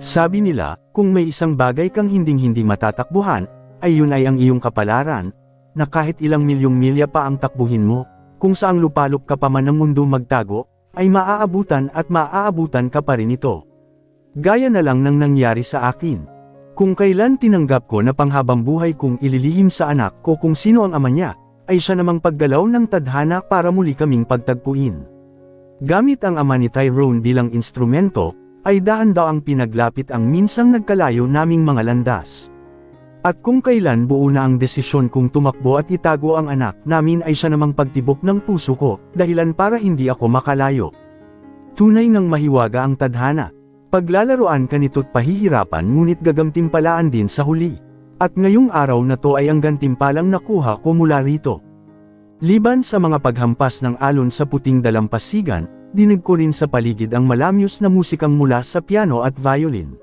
Sabi nila, kung may isang bagay kang hinding-hindi matatakbuhan, ay yun ay ang iyong kapalaran, na kahit ilang milyong milya pa ang takbuhin mo, kung saang lupalop ka pa man ng mundo magtago, ay maaabutan at maaabutan ka pa rin ito. Gaya na lang ng nangyari sa akin. Kung kailan tinanggap ko na panghabang buhay kong ililihim sa anak ko kung sino ang ama niya, ay siya namang paggalaw ng tadhana para muli kaming pagtagpuin. Gamit ang ama ni Tyrone bilang instrumento, ay dahan-daang pinaglapit ang minsang nagkalayo naming mga landas. At kung kailan buo na ang desisyon kong tumakbo at itago ang anak namin ay siya namang pagtibok ng puso ko, dahilan para hindi ako makalayo. Tunay ngang mahiwaga ang tadhana. Paglalaroan ka nito't pahihirapan ngunit gagantimpalaan din sa huli. At ngayong araw na to ay ang gantimpalang nakuha ko mula rito. Liban sa mga paghampas ng alon sa puting dalampasigan, dinig ko rin sa paligid ang malamyos na musikang mula sa piano at violin.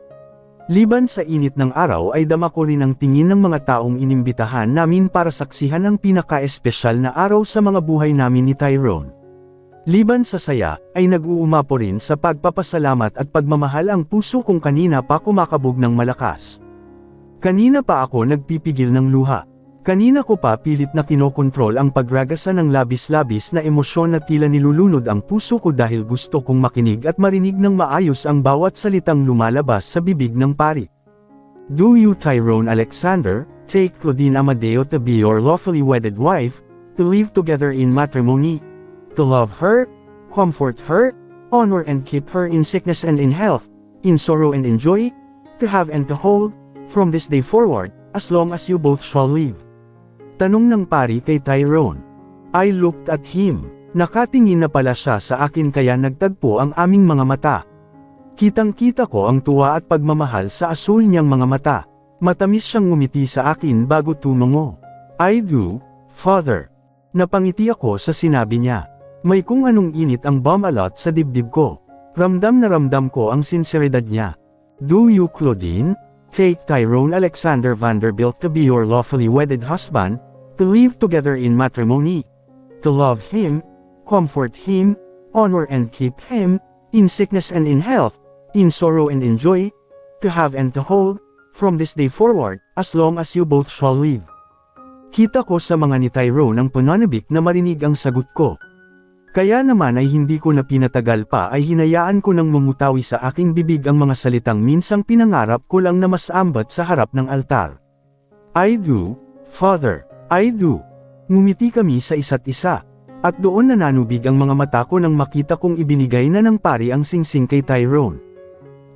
Liban sa init ng araw ay dama ko rin ang tingin ng mga taong inimbitahan namin para saksihan ang pinaka-espesyal na araw sa mga buhay namin ni Tyrone. Liban sa saya, ay nag-uumapo rin sa pagpapasalamat at pagmamahal ang puso kong kanina pa kumakabog ng malakas. Kanina pa ako nagpipigil ng luha. Kanina ko pa pilit na kinokontrol ang pagragasa ng labis-labis na emosyon na tila nilulunod ang puso ko dahil gusto kong makinig at marinig ng maayos ang bawat salitang lumalabas sa bibig ng pari. Do you, Tyrone Alexander, take Claudine Amadeo to be your lawfully wedded wife, to live together in matrimony, to love her, comfort her, honor and keep her in sickness and in health, in sorrow and in joy, to have and to hold, from this day forward, as long as you both shall live? Tanong ng pari kay Tyrone. I looked at him. Nakatingin na pala siya sa akin kaya nagtagpo ang aming mga mata. Kitang-kita ko ang tuwa at pagmamahal sa asul niyang mga mata. Matamis siyang ngumiti sa akin bago tumango. I do, Father. Napangiti ako sa sinabi niya. May kung anong init ang bumalot sa dibdib ko. Ramdam na ramdam ko ang sinseridad niya. Do you, Claudine, take Tyrone Alexander Vanderbilt to be your lawfully wedded husband, to live together in matrimony, to love him, comfort him, honor and keep him, in sickness and in health, in sorrow and in joy, to have and to hold, from this day forward, as long as you both shall live? Kita ko sa mga ni Tyrone ang pananabik na marinig ang sagot ko. Kaya naman ay hindi ko na pinatagal pa ay hinayaan ko nang mamutawi sa aking bibig ang mga salitang minsang pinangarap ko lang na mas ambat sa harap ng altar. I do, Father, I do. Ngumiti kami sa isa't isa. At doon nananubig ang mga mata ko nang makita kong ibinigay na ng pari ang singsing kay Tyrone.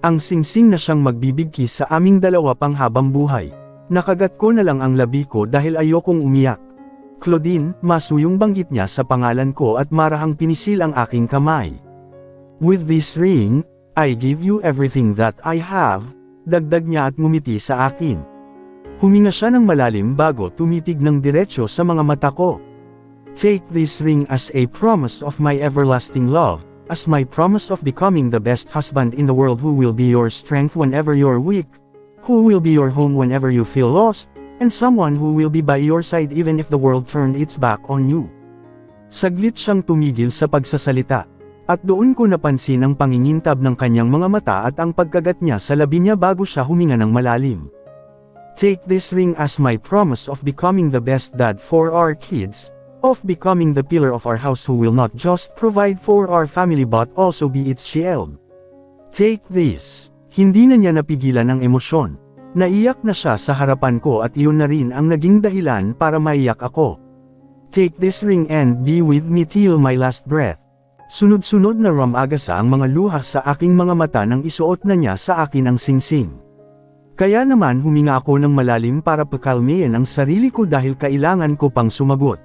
Ang singsing na siyang magbibigkis sa aming dalawa panghabang buhay. Nakagat ko na lang ang labi ko dahil ayokong umiyak. Claudine, masuyong banggit niya sa pangalan ko at marahang pinisil ang aking kamay. With this ring, I give you everything that I have, dagdag niya at ngumiti sa akin. Huminga siya ng malalim bago tumitig ng diretsyo sa mga mata ko. Take this ring as a promise of my everlasting love, as my promise of becoming the best husband in the world who will be your strength whenever you're weak, who will be your home whenever you feel lost, and someone who will be by your side even if the world turned its back on you. Saglit siyang tumigil sa pagsasalita. At doon ko napansin ang pangingintab ng kanyang mga mata at ang pagkagat niya sa labi niya bago siya huminga ng malalim. Take this ring as my promise of becoming the best dad for our kids, of becoming the pillar of our house who will not just provide for our family but also be its shield. Take this. Hindi na niya napigilan ang emosyon. Naiyak na siya sa harapan ko at iyon na rin ang naging dahilan para maiyak ako. Take this ring and be with me till my last breath. Sunod-sunod na ramagasa ang mga luha sa aking mga mata nang isuot na niya sa akin ang singsing. Kaya naman huminga ako ng malalim para pakalmayan ang sarili ko dahil kailangan ko pang sumagot.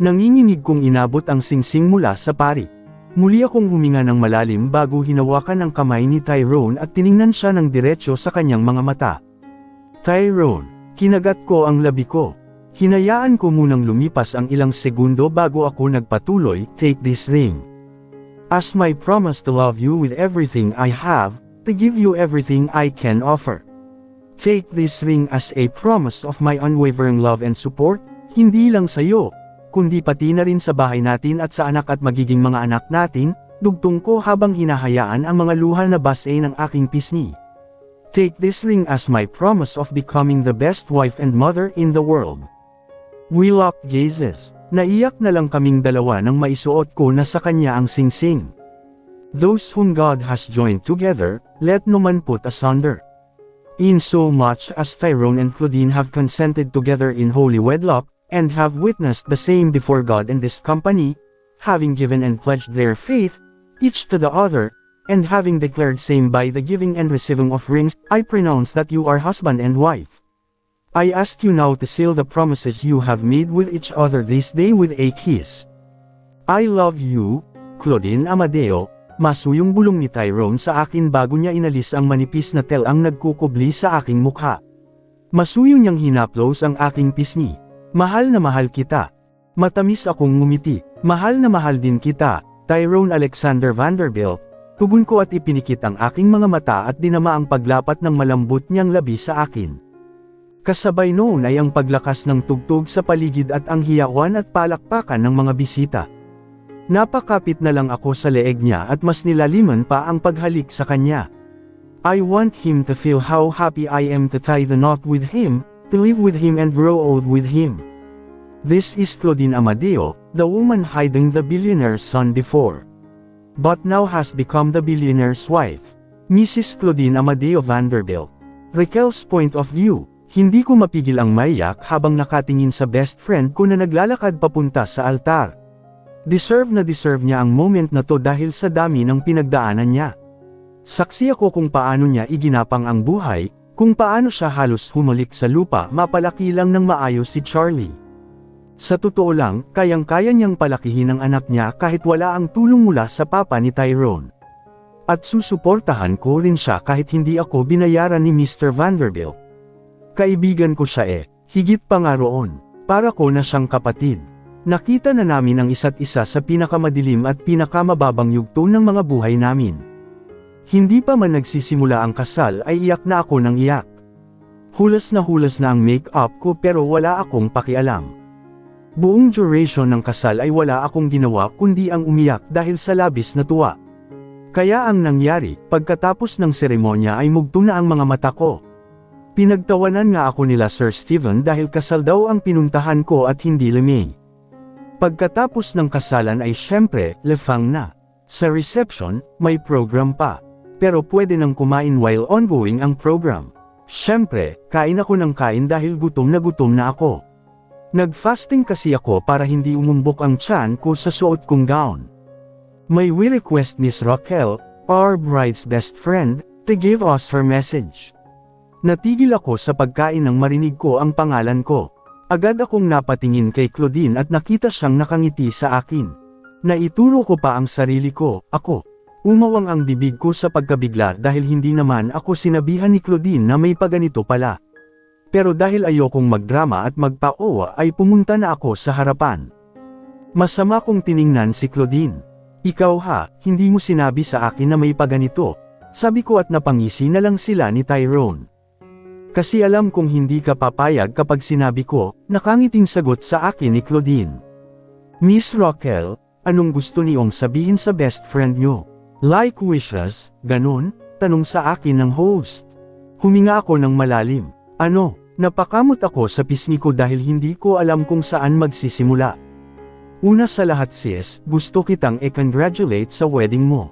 Nanginginig kong inabot ang singsing mula sa pari. Muli akong huminga ng malalim bago hinawakan ang kamay ni Tyrone at tiningnan siya ng diretsyo sa kanyang mga mata. Tyrone, kinagat ko ang labi ko. Hinayaan ko munang lumipas ang ilang segundo bago ako nagpatuloy, take this ring. As my promise to love you with everything I have, to give you everything I can offer. Take this ring as a promise of my unwavering love and support, hindi lang sa iyo, kundi pati na rin sa bahay natin at sa anak at magiging mga anak natin, dugtong ko habang hinahayaan ang mga luha na base ng aking pisngi. Take this ring as my promise of becoming the best wife and mother in the world. We locked gazes. Naiyak na lang kaming dalawa nang maisuot ko na sa kanya ang singsing. Those whom God has joined together, let no man put asunder. In so much as Tyrone and Claudine have consented together in holy wedlock, and have witnessed the same before God and this company, having given and pledged their faith, each to the other, and having declared same by the giving and receiving of rings, I pronounce that you are husband and wife. I ask you now to seal the promises you have made with each other this day with a kiss. I love you, Claudine Amadeo. Masuyong bulong ni Tyrone sa akin bago niya inalis ang manipis na telang nagkukubli sa aking mukha. Masuyo niyang hinaplos ang aking pisngi. Mahal na mahal kita. Matamis akong ngumiti. Mahal na mahal din kita, Tyrone Alexander Vanderbilt. Tugon ko at ipinikit ang aking mga mata at dinama ang paglapat ng malambot niyang labi sa akin. Kasabay noon ay ang paglakas ng tugtog sa paligid at ang hiyawan at palakpakan ng mga bisita. Napakapit na lang ako sa leeg niya at mas nilaliman pa ang paghalik sa kanya. I want him to feel how happy I am to tie the knot with him, to live with him and grow old with him. This is Claudine Amadeo, the woman hiding the billionaire's son before, but now has become the billionaire's wife, Mrs. Claudine Amadeo Vanderbilt. Raquel's point of view, hindi ko mapigil ang maiyak habang nakatingin sa best friend ko na naglalakad papunta sa altar. Deserve niya ang moment na to dahil sa dami ng pinagdaanan niya. Saksi ako kung paano niya iginapang ang buhay, kung paano siya halos humalik sa lupa mapalaki lang ng maayos si Charlie. Sa totoo lang, kayang-kaya niyang palakihin ang anak niya kahit wala ang tulong mula sa papa ni Tyrone. At susuportahan ko rin siya kahit hindi ako binayaran ni Mr. Vanderbilt. Kaibigan ko siya higit pa nga roon. Para ko na siyang kapatid. Nakita na namin ang isa't isa sa pinakamadilim at pinakamababang yugto ng mga buhay namin. Hindi pa man nagsisimula ang kasal ay iyak na ako ng iyak. Hulas na ang make-up ko pero wala akong pakialam. Buong duration ng kasal ay wala akong ginawa kundi ang umiyak dahil sa labis na tuwa. Kaya ang nangyari, pagkatapos ng seremonya ay mugto na ang mga mata ko. Pinagtawanan nga ako nila Sir Stephen dahil kasal daw ang pinuntahan ko at hindi Lemay. Pagkatapos ng kasalan ay syempre, lefang na. Sa reception, may program pa. Pero pwede nang kumain while ongoing ang program. Syempre, kain ako ng kain dahil gutom na ako. Nag-fasting kasi ako para hindi umumbok ang tiyan ko sa suot kong gown. May we request Miss Raquel, our bride's best friend, to give us her message. Natigil ako sa pagkain nang marinig ko ang pangalan ko. Agad akong napatingin kay Claudine at nakita siyang nakangiti sa akin. Naituro ko pa ang sarili ko, ako. Umawang ang bibig ko sa pagkabigla dahil hindi naman ako sinabihan ni Claudine na may paganito pala. Pero dahil ayokong magdrama at magpa-owa ay pumunta na ako sa harapan. Masama kong tiningnan si Claudine. Ikaw ha, hindi mo sinabi sa akin na may paganito. Sabi ko at napangisi na lang sila ni Tyrone. Kasi alam kong hindi ka papayag kapag sinabi ko, nakangiting sagot sa akin ni Claudine. Miss Raquel, anong gusto niyong sabihin sa best friend niyo? Like wishes, ganun? Tanong sa akin ng host. Huminga ako ng malalim. Ano? Napakamot ako sa pisngi ko dahil hindi ko alam kung saan magsisimula. Una sa lahat sis, gusto kitang i-congratulate sa wedding mo.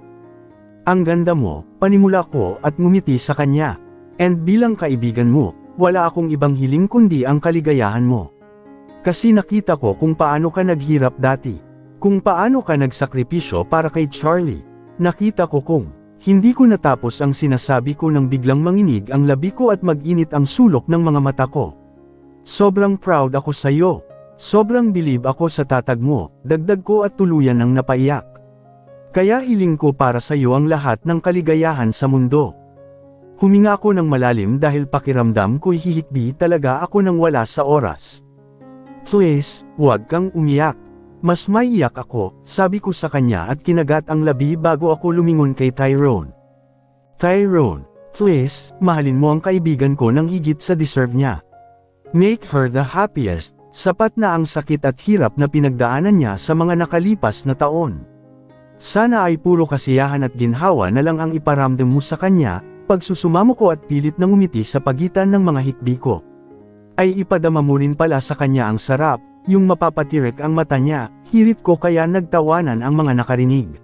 Ang ganda mo, panimula ko at ngumiti sa kanya. And bilang kaibigan mo, wala akong ibang hiling kundi ang kaligayahan mo. Kasi nakita ko kung paano ka naghirap dati. Kung paano ka nagsakripisyo para kay Charlie. Nakita ko kung hindi ko natapos ang sinasabi ko nang biglang manginig ang labi ko at mag-init ang sulok ng mga mata ko. Sobrang proud ako sa iyo. Sobrang bilib ako sa tatag mo, dagdag ko at tuluyan ng napaiyak. Kaya hiling ko para sa iyo ang lahat ng kaligayahan sa mundo. Huminga ako ng malalim dahil pakiramdam ko'y hihikbi talaga ako nang wala sa oras. Please, huwag kang umiyak. Mas maiyak ako, sabi ko sa kanya at kinagat ang labi bago ako lumingon kay Tyrone. Tyrone, please, mahalin mo ang kaibigan ko ng higit sa deserve niya. Make her the happiest, sapat na ang sakit at hirap na pinagdaanan niya sa mga nakalipas na taon. Sana ay puro kasiyahan at ginhawa na lang ang iparamdam mo sa kanya, pagsusumamo ko at pilit na ngumiti sa pagitan ng mga hikbi ko. Ay ipadama mo rin pala sa kanya ang sarap, yung mapapatirik ang mata niya, hirit ko kaya nagtawanan ang mga nakarinig.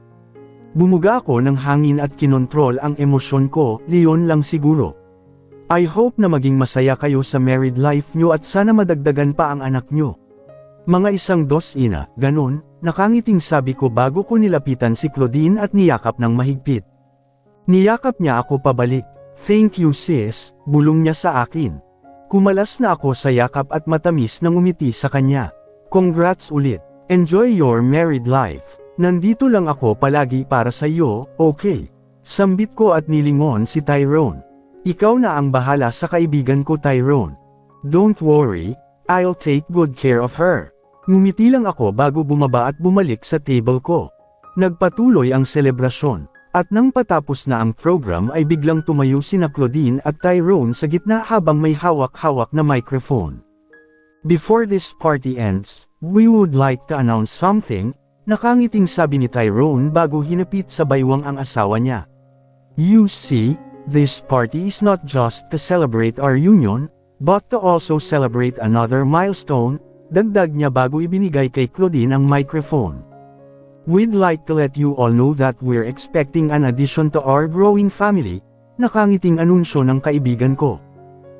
Bumuga ako ng hangin at kinontrol ang emosyon ko, Leon lang siguro. I hope na maging masaya kayo sa married life nyo at sana madagdagan pa ang anak nyo. Mga 1-2, ganon, nakangiting sabi ko bago ko nilapitan si Claudine at niyakap ng mahigpit. Niyakap niya ako pabalik. Thank you sis, bulong niya sa akin. Kumalas na ako sa yakap at matamis na ngumiti sa kanya. Congrats ulit. Enjoy your married life. Nandito lang ako palagi para sa iyo, okay? Sambit ko at nilingon si Tyrone. Ikaw na ang bahala sa kaibigan ko Tyrone. Don't worry, I'll take good care of her. Ngumiti lang ako bago bumaba at bumalik sa table ko. Nagpatuloy ang selebrasyon. At nang patapos na ang program ay biglang tumayo sina Claudine at Tyrone sa gitna habang may hawak-hawak na microphone. Before this party ends, we would like to announce something, nakangiting sabi ni Tyrone bago hinapit sa baywang ang asawa niya. You see, this party is not just to celebrate our union, but to also celebrate another milestone, dagdag niya bago ibinigay kay Claudine ang microphone. We'd like to let you all know that we're expecting an addition to our growing family, nakangiting anunsyo ng kaibigan ko.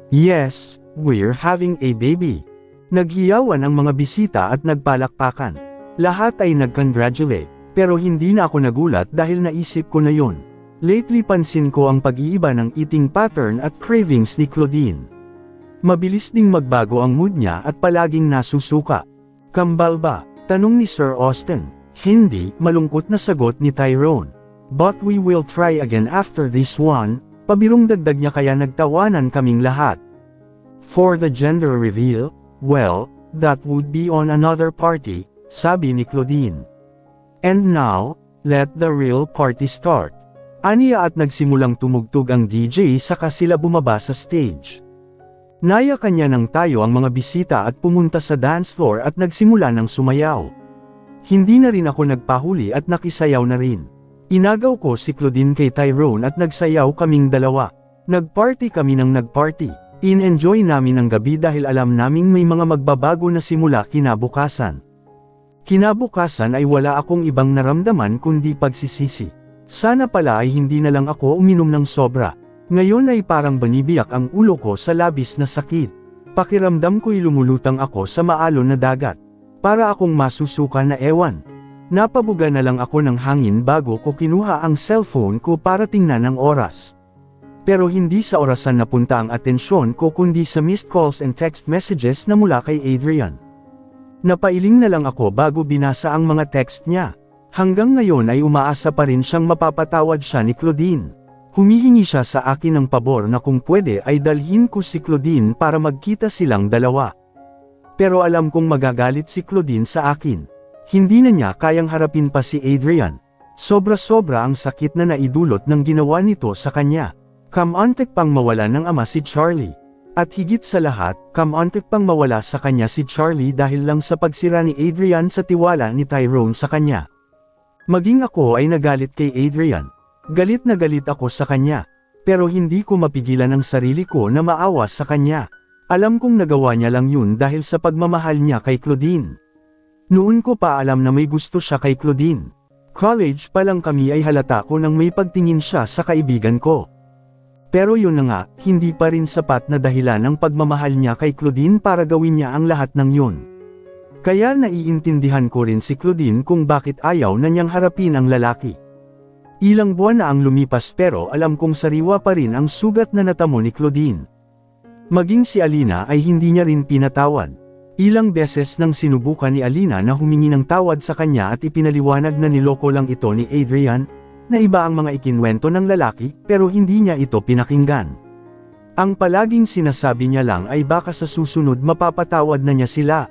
Yes, we're having a baby. Naghiyawan ang mga bisita at nagpalakpakan. Lahat ay nag-congratulate, pero hindi na ako nagulat dahil naisip ko na yon. Lately pansin ko ang pag-iiba ng eating pattern at cravings ni Claudine. Mabilis ding magbago ang mood niya at palaging nasusuka. Kambal ba? Tanong ni Sir Austin. Hindi, malungkot na sagot ni Tyrone. But we will try again after this one, pabirong dagdag niya kaya nagtawanan kaming lahat. For the gender reveal, well, that would be on another party, sabi ni Claudine. And now, let the real party start. Aniya at nagsimulang tumugtog ang DJ saka sila bumaba sa stage. Naya kanya ng tayo ang mga bisita at pumunta sa dance floor at nagsimula ng sumayaw. Hindi na rin ako nagpahuli at nakisayaw na rin. Inagaw ko si Claudine kay Tyrone at nagsayaw kaming dalawa. Nagparty kami ng nagparty. In-enjoy namin ang gabi dahil alam naming may mga magbabago na simula kinabukasan. Kinabukasan ay wala akong ibang naramdaman kundi pagsisisi. Sana pala ay hindi na lang ako uminom ng sobra. Ngayon ay parang banibiyak ang ulo ko sa labis na sakit. Pakiramdam ko'y lumulutang ako sa maalon na dagat. Para akong masusuka na ewan. Napabuga na lang ako ng hangin bago ko kinuha ang cellphone ko para tingnan ang oras. Pero hindi sa orasan napunta ang atensyon ko kundi sa missed calls and text messages na mula kay Adrian. Napailing na lang ako bago binasa ang mga text niya. Hanggang ngayon ay umaasa pa rin siyang mapapatawad siya ni Claudine. Humihingi siya sa akin ng pabor na kung pwede ay dalhin ko si Claudine para magkita silang dalawa. Pero alam kong magagalit si Claudine sa akin. Hindi na niya kayang harapin pa si Adrian. Sobra-sobra ang sakit na naidulot ng ginawa nito sa kanya. Kamantek pang mawala ng ama si Charlie. At higit sa lahat, kamantek pang mawala sa kanya si Charlie dahil lang sa pagsira ni Adrian sa tiwala ni Tyrone sa kanya. Maging ako ay nagalit kay Adrian. Galit na galit ako sa kanya. Pero hindi ko mapigilan ang sarili ko na maawa sa kanya. Alam kong nagawa niya lang yun dahil sa pagmamahal niya kay Claudine. Noon ko pa alam na may gusto siya kay Claudine. College pa lang kami ay halata ko nang may pagtingin siya sa kaibigan ko. Pero yun na nga, hindi pa rin sapat na dahilan ng pagmamahal niya kay Claudine para gawin niya ang lahat ng yun. Kaya naiintindihan ko rin si Claudine kung bakit ayaw na niyang harapin ang lalaki. Ilang buwan na ang lumipas pero alam kong sariwa pa rin ang sugat na natamo ni Claudine. Maging si Alina ay hindi niya rin pinatawad. Ilang beses nang sinubukan ni Alina na humingi ng tawad sa kanya at ipinaliwanag na niloko lang ito ni Adrian, na iba ang mga ikinwento ng lalaki pero hindi niya ito pinakinggan. Ang palaging sinasabi niya lang ay baka sa susunod mapapatawad na niya sila.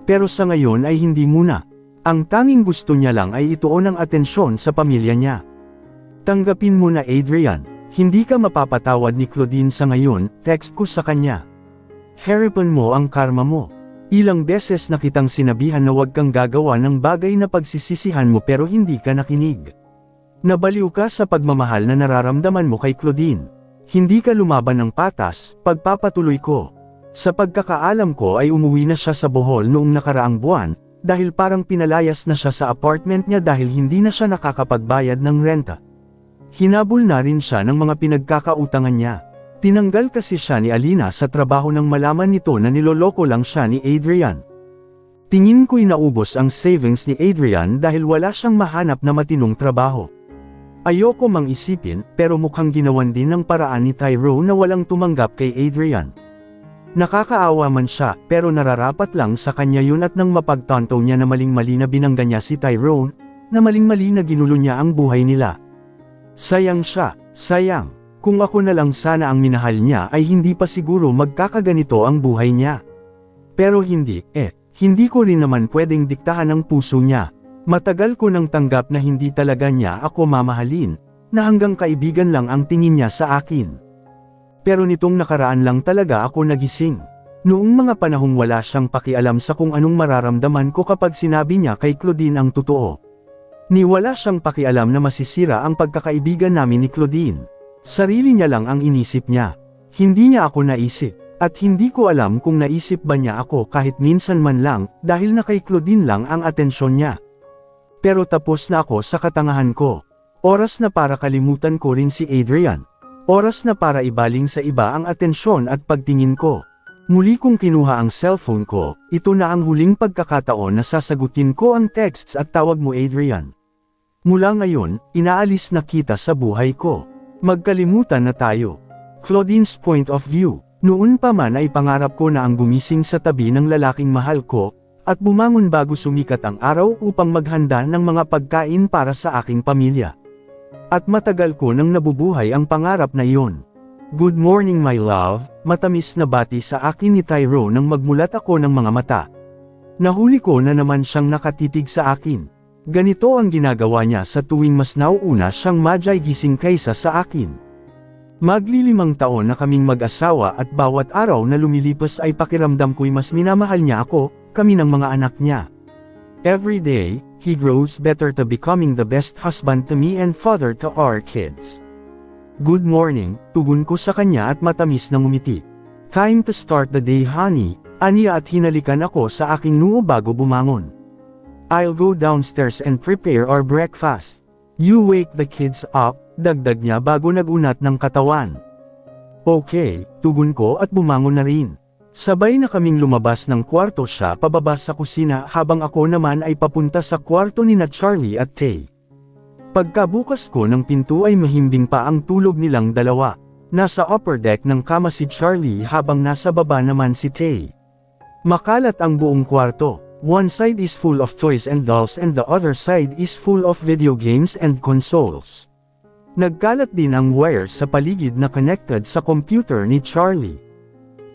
Pero sa ngayon ay hindi muna. Ang tanging gusto niya lang ay ituon ang atensyon sa pamilya niya. Tanggapin mo na Adrian. Hindi ka mapapatawad ni Claudine sa ngayon, text ko sa kanya. Harapan mo ang karma mo. Ilang beses na kitang sinabihan na huwag kang gagawa ng bagay na pagsisisihan mo pero hindi ka nakinig. Nabaliw ka sa pagmamahal na nararamdaman mo kay Claudine. Hindi ka lumaban ng patas, pagpapatuloy ko. Sa pagkakaalam ko ay umuwi na siya sa Bohol noong nakaraang buwan, dahil parang pinalayas na siya sa apartment niya dahil hindi na siya nakakapagbayad ng renta. Hinabol na rin siya ng mga pinagkakautangan niya. Tinanggal kasi siya ni Alina sa trabaho nang malaman nito na niloloko lang siya ni Adrian. Tingin ko'y naubos ang savings ni Adrian dahil wala siyang mahanap na matinong trabaho. Ayoko mang isipin, pero mukhang ginawan din ng paraan ni Tyrone na walang tumanggap kay Adrian. Nakakaawa man siya, pero nararapat lang sa kanya yun at nang mapagtanto niya na maling-mali na binangga niya si Tyrone, na maling-mali na ginulo niya ang buhay nila. Sayang siya, sayang. Kung ako na lang sana ang minahal niya ay hindi pa siguro magkakaganito ang buhay niya. Pero hindi, hindi ko rin naman pwedeng diktahan ang puso niya. Matagal ko nang tanggap na hindi talaga niya ako mamahalin, na hanggang kaibigan lang ang tingin niya sa akin. Pero nitong nakaraan lang talaga ako nagising. Noong mga panahong wala siyang pakialam sa kung anong mararamdaman ko kapag sinabi niya kay Claudine ang totoo. Ni wala siyang pakialam na masisira ang pagkakaibigan namin ni Claudine. Sarili niya lang ang inisip niya. Hindi niya ako naisip, at hindi ko alam kung naisip ba niya ako kahit minsan man lang, dahil na kay Claudine lang ang atensyon niya. Pero tapos na ako sa katangahan ko. Oras na para kalimutan ko rin si Adrian. Oras na para ibaling sa iba ang atensyon at pagtingin ko. Muli kong kinuha ang cellphone ko, ito na ang huling pagkakataon na sasagutin ko ang texts at tawag mo Adrian. Mula ngayon, inaalis na kita sa buhay ko. Magkalimutan na tayo. Claudine's point of view. Noon pa man ay pangarap ko na ang gumising sa tabi ng lalaking mahal ko, at bumangon bago sumikat ang araw upang maghanda ng mga pagkain para sa aking pamilya. At matagal ko nang nabubuhay ang pangarap na iyon. Good morning my love, matamis na bati sa akin ni Tyrone nang magmulat ako ng mga mata. Nahuli ko na naman siyang nakatitig sa akin. Ganito ang ginagawa niya sa tuwing mas nauuna siyang madyay gising kaysa sa akin. Maglilimang taon na kaming mag-asawa at bawat araw na lumilipas ay pakiramdam ko'y mas minamahal niya ako, kami ng mga anak niya. Every day, he grows better to becoming the best husband to me and father to our kids. Good morning, tugon ko sa kanya at matamis na ngumiti. Time to start the day honey, aniya at hinalikan ako sa aking noo bago bumangon. I'll go downstairs and prepare our breakfast. You wake the kids up, dagdag niya bago nagunat ng katawan. Okay, tugon ko at bumangon na rin. Sabay na kaming lumabas ng kwarto siya pababa sa kusina habang ako naman ay papunta sa kwarto ni na Charlie at Tay. Pagkabukas ko ng pinto ay mahimbing pa ang tulog nilang dalawa. Nasa upper deck ng kama si Charlie habang nasa baba naman si Tay. Makalat ang buong kwarto. One side is full of toys and dolls and the other side is full of video games and consoles. Nagkalat din ang wires sa paligid na connected sa computer ni Charlie.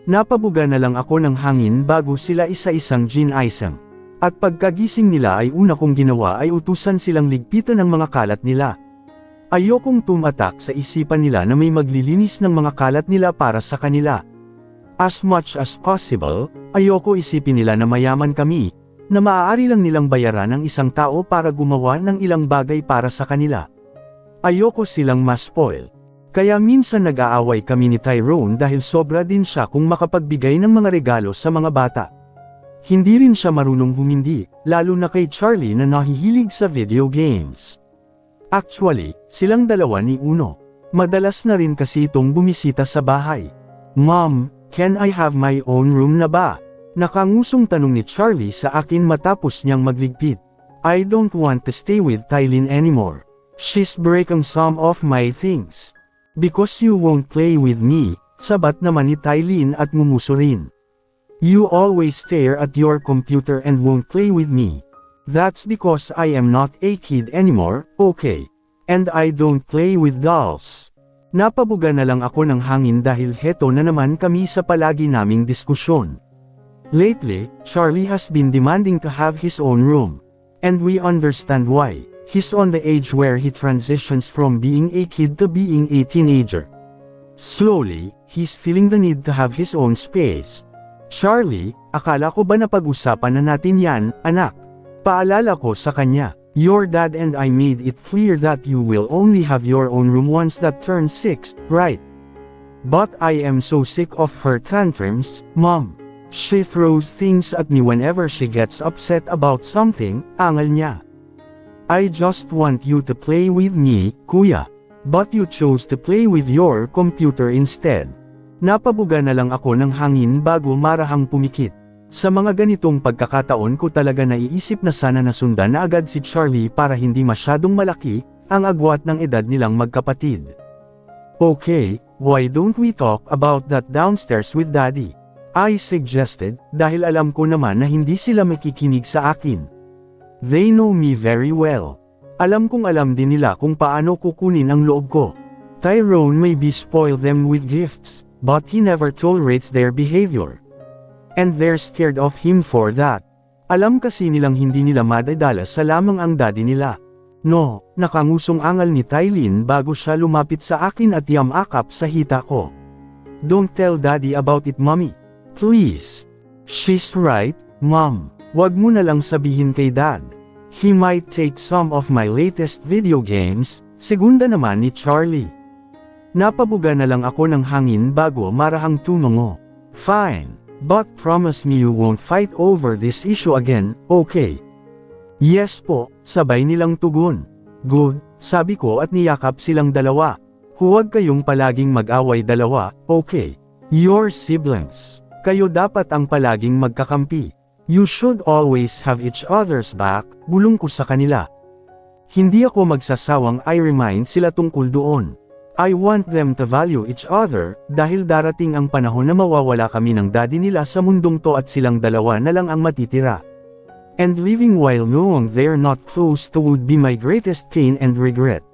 Napabuga na lang ako ng hangin bago sila isa-isang ginaisang. At pagkagising nila ay una kong ginawa ay utusan silang ligpitan ng mga kalat nila. Ayokong tumatak sa isipan nila na may maglilinis ng mga kalat nila para sa kanila. As much as possible, ayoko isipin nila na mayaman kami, na maaari lang nilang bayaran ng isang tao para gumawa ng ilang bagay para sa kanila. Ayoko silang ma-spoil. Kaya minsan nag-aaway kami ni Tyrone dahil sobra din siya kung makapagbigay ng mga regalo sa mga bata. Hindi rin siya marunong humindi, lalo na kay Charlie na nahihilig sa video games. Actually, silang dalawa ni Uno. Madalas na rin kasi itong bumisita sa bahay. Mom, can I have my own room na ba? Nakangusong tanong ni Charlie sa akin matapos niyang magligpit. I don't want to stay with Tylin anymore. She's breaking some of my things. Because you won't play with me, sabat naman ni Tylin at ngumuso rin. You always stare at your computer and won't play with me. That's because I am not a kid anymore, okay? And I don't play with dolls. Napabuga na lang ako ng hangin dahil heto na naman kami sa palagi naming diskusyon. Lately, Charlie has been demanding to have his own room. And we understand why. He's on the age where he transitions from being a kid to being a teenager. Slowly, he's feeling the need to have his own space. Charlie, akala ko ba napag-usapan na natin yan, anak? Paalala ko sa kanya, your dad and I made it clear that you will only have your own room once that turns 6, right? But I am so sick of her tantrums, Mom. She throws things at me whenever she gets upset about something, angal niya. I just want you to play with me, Kuya. But you chose to play with your computer instead. Napabuga na lang ako ng hangin bago marahang pumikit. Sa mga ganitong pagkakataon ko talaga naiisip na sana nasundan na agad si Charlie para hindi masyadong malaki ang agwat ng edad nilang magkapatid. Okay, why don't we talk about that downstairs with Daddy? I suggested, dahil alam ko naman na hindi sila makikinig sa akin. They know me very well. Alam kong alam din nila kung paano kukunin ang loob ko. Tyrone maybe spoil them with gifts, but he never tolerates their behavior. And they're scared of him for that. Alam kasi nilang hindi nila madadala sa lamang ang daddy nila. No, nakangusong angal ni Tylin bago siya lumapit sa akin at yamakap sa hita ko. Don't tell Daddy about it, Mommy. Please. She's right, Mom. Wag mo na lang sabihin kay Dad. He might take some of my latest video games, segunda naman ni Charlie. Napabuga na lang ako ng hangin bago marahang tumango. Fine, but promise me you won't fight over this issue again, okay? Yes po, sabay nilang tugon. Good, sabi ko at niyakap silang dalawa. Huwag kayong palaging mag-away dalawa, okay? Your siblings. Kayo dapat ang palaging magkakampi. You should always have each other's back, bulong ko sa kanila. Hindi ako magsasawang i-remind sila tungkol doon. I want them to value each other, dahil darating ang panahon na mawawala kami ng daddy nila sa mundong to at silang dalawa na lang ang matitira. And living while knowing they're not close to would be my greatest pain and regret.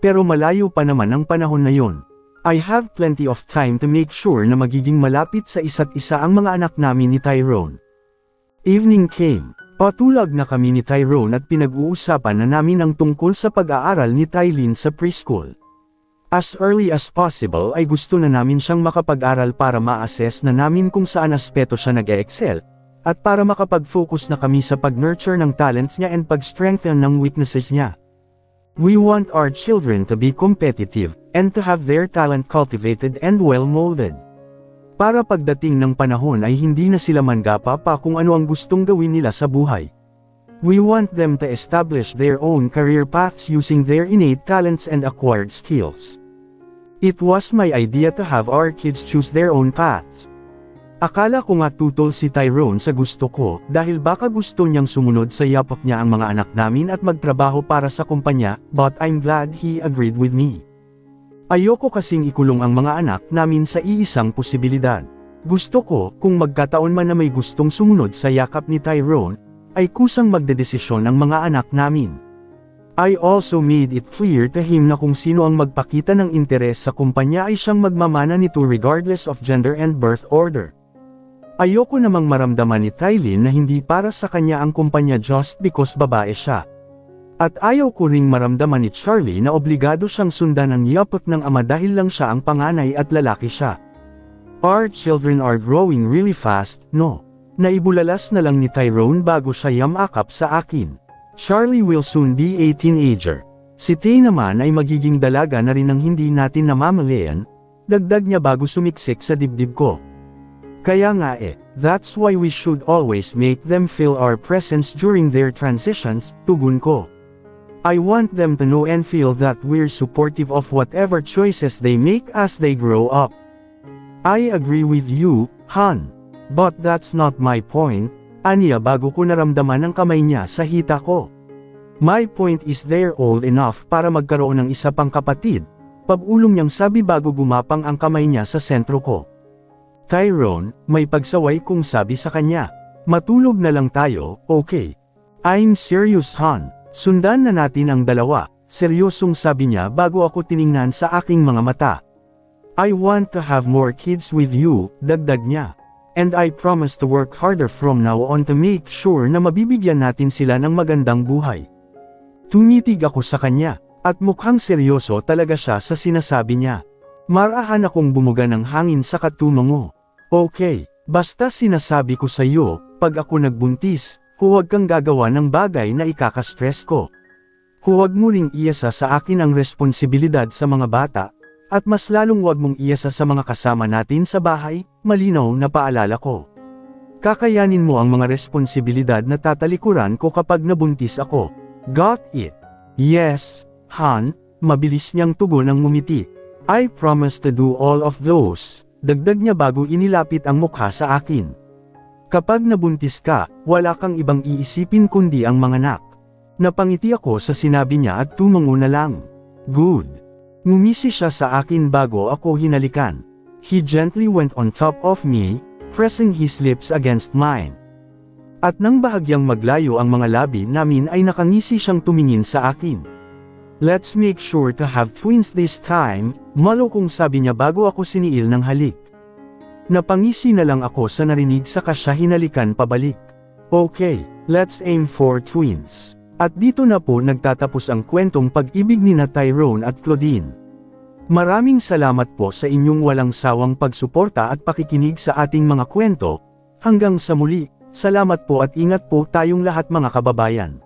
Pero malayo pa naman ang panahon na yun. I have plenty of time to make sure na magiging malapit sa isa't isa ang mga anak namin ni Tyrone. Evening came. Patulag na kami ni Tyrone at pinag-uusapan na namin ang tungkol sa pag-aaral ni Tylin sa preschool. As early as possible ay gusto na namin siyang makapag-aral para ma-assess na namin kung saan aspeto siya nag-excel, at para makapag-focus na kami sa pag-nurture ng talents niya and pag-strengthen ng weaknesses niya. We want our children to be competitive, and to have their talent cultivated and well-molded. Para pagdating ng panahon ay hindi na sila manggapa pa kung ano ang gustong gawin nila sa buhay. We want them to establish their own career paths using their innate talents and acquired skills. It was my idea to have our kids choose their own paths. Akala ko nga tutol si Tyrone sa gusto ko, dahil baka gusto niyang sumunod sa yapak niya ang mga anak namin at magtrabaho para sa kumpanya, but I'm glad he agreed with me. Ayoko kasing ikulong ang mga anak namin sa iisang posibilidad. Gusto ko, kung magkataon man na may gustong sumunod sa yakap ni Tyrone, ay kusang magdedesisyon ang mga anak namin. I also made it clear to him na kung sino ang magpakita ng interes sa kumpanya ay siyang magmamana nito regardless of gender and birth order. Ayoko namang maramdaman ni Tylin na hindi para sa kanya ang kumpanya just because babae siya. At ayaw ko ring maramdaman ni Charlie na obligado siyang sundan ang yapak ng ama dahil lang siya ang panganay at lalaki siya. Our children are growing really fast, no? Naibulalas na lang ni Tyrone bago siya yamakap sa akin. Charlie will soon be a teenager. Si Tay naman ay magiging dalaga na rin ang hindi natin namamalayan, dagdag niya bago sumiksik sa dibdib ko. Kaya nga that's why we should always make them feel our presence during their transitions, tugon ko. I want them to know and feel that we're supportive of whatever choices they make as they grow up. I agree with you, Han. But that's not my point, aniya bago ko naramdaman ang kamay niya sa hita ko. My point is they're old enough para magkaroon ng isa pang kapatid, pabulong niyang sabi bago gumapang ang kamay niya sa sentro ko. Tyrone, may pagsaway kong sabi sa kanya. Matulog na lang tayo, okay? I'm serious, Han. Sundan na natin ang dalawa, seryosong sabi niya bago ako tiningnan sa aking mga mata. I want to have more kids with you, dagdag niya. And I promise to work harder from now on to make sure na mabibigyan natin sila ng magandang buhay. Tumitig ako sa kanya, at mukhang seryoso talaga siya sa sinasabi niya. Marahan akong bumuga ng hangin sa katumango. Okay, basta sinasabi ko sa iyo, pag ako nagbuntis, huwag kang gagawa ng bagay na ikaka-stress ko. Huwag mo ring iasa sa akin ang responsibilidad sa mga bata, At mas lalong wag mong iasa sa mga kasama natin sa bahay, malinaw na paalala ko. Kakayanin mo ang mga responsibilidad na tatalikuran ko kapag nabuntis ako. Got it? Yes, Han, mabilis niyang tugon ang ngumiti. I promise to do all of those, dagdag niya bago inilapit ang mukha sa akin. Kapag nabuntis ka, wala kang ibang iisipin kundi ang mga anak. Napangiti ako sa sinabi niya at tumango na lang. Good. Ngumisi siya sa akin bago ako hinalikan. He gently went on top of me, pressing his lips against mine. At nang bahagyang maglayo ang mga labi namin ay nakangisi siyang tumingin sa akin. Let's make sure to have twins this time, malukong sabi niya bago ako siniil ng halik. Napangisi na lang ako sa narinig saka siya hinalikan pabalik. Okay, let's aim for twins. At dito na po nagtatapos ang kwentong pag-ibig ni Tyrone at Claudine. Maraming salamat po sa inyong walang sawang pagsuporta at pakikinig sa ating mga kwento. Hanggang sa muli, salamat po at ingat po tayong lahat mga kababayan.